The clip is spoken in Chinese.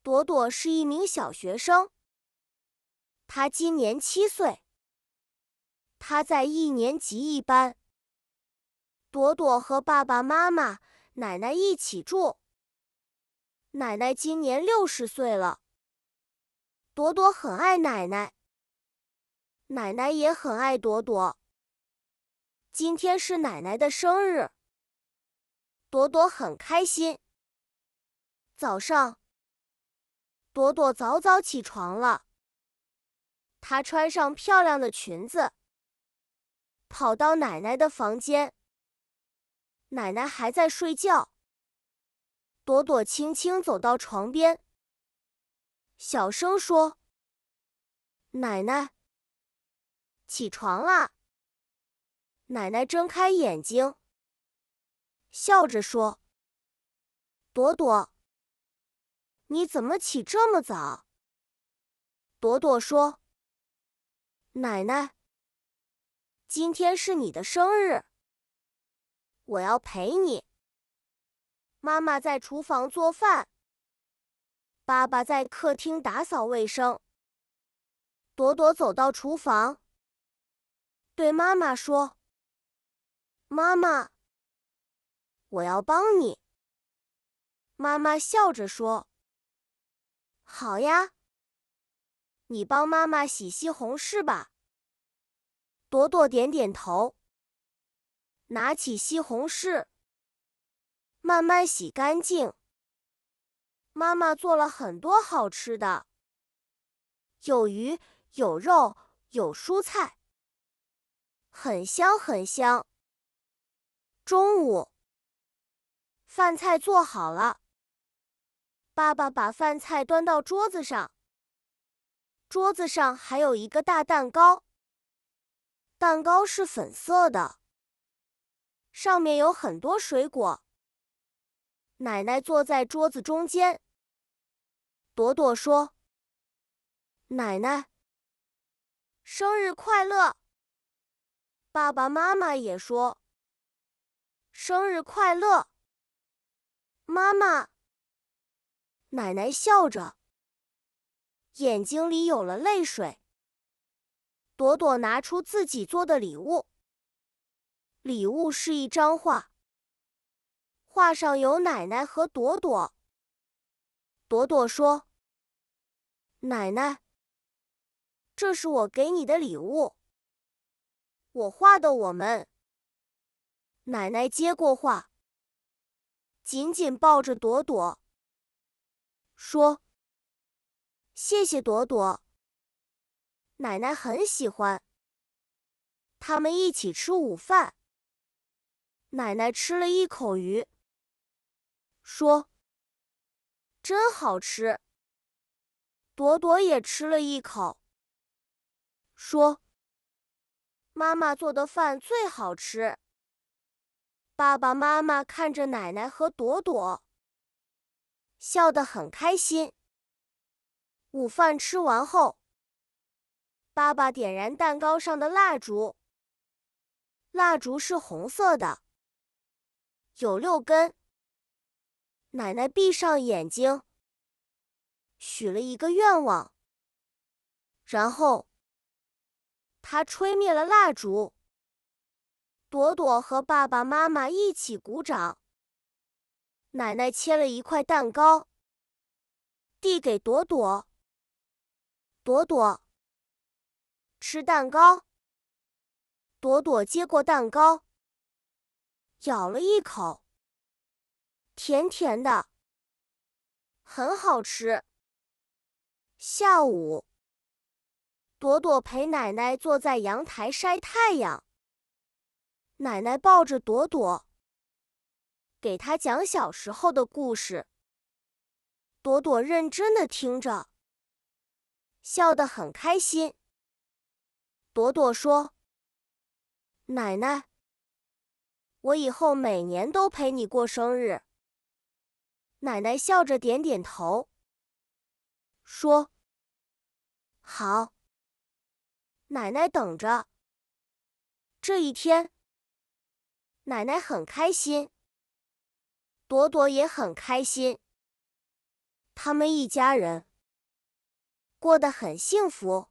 朵朵是一名小学生，她今年7岁，她在1年级一班。朵朵和爸爸妈妈、奶奶一起住。奶奶今年60岁了。朵朵很爱奶奶，奶奶也很爱朵朵。今天是奶奶的生日，朵朵很开心。早上，朵朵早早起床了，她穿上漂亮的裙子，跑到奶奶的房间。奶奶还在睡觉，朵朵轻轻走到床边，小声说：“奶奶，起床啦。”奶奶睁开眼睛，笑着说：“朵朵，你怎么起这么早？”朵朵说：“奶奶，今天是你的生日，我要陪你。妈妈在厨房做饭，爸爸在客厅打扫卫生。”朵朵走到厨房，对妈妈说：“妈妈，我要帮你。”妈妈笑着说：“好呀，你帮妈妈洗西红柿吧。”朵朵点点头，拿起西红柿，慢慢洗干净。妈妈做了很多好吃的，有鱼，有肉，有蔬菜，很香很香。中午，饭菜做好了，爸爸把饭菜端到桌子上，桌子上还有一个大蛋糕，蛋糕是粉色的，上面有很多水果。奶奶坐在桌子中间。朵朵说：“奶奶，生日快乐！”爸爸妈妈也说：“生日快乐！”妈妈。奶奶笑着，眼睛里有了泪水。朵朵拿出自己做的礼物，礼物是一张画，画上有奶奶和朵朵。朵朵说：“奶奶，这是我给你的礼物，我画的我们。”奶奶接过画，紧紧抱着朵朵，说：“谢谢朵朵。”奶奶很喜欢。他们一起吃午饭。奶奶吃了一口鱼，说：“真好吃。”朵朵也吃了一口，说：“妈妈做的饭最好吃。”爸爸妈妈看着奶奶和朵朵，笑得很开心。午饭吃完后，爸爸点燃蛋糕上的蜡烛，蜡烛是红色的，有6根。奶奶闭上眼睛，许了一个愿望，然后她吹灭了蜡烛。朵朵和爸爸妈妈一起鼓掌。奶奶切了一块蛋糕，递给朵朵。朵朵，吃蛋糕。朵朵接过蛋糕，咬了一口，甜甜的，很好吃。下午，朵朵陪奶奶坐在阳台晒太阳。奶奶抱着朵朵，给她讲小时候的故事。朵朵认真地听着，笑得很开心。朵朵说：“奶奶，我以后每年都陪你过生日。”奶奶笑着点点头，说：“好。”奶奶等着。这一天，奶奶很开心，朵朵也很开心。他们一家人过得很幸福。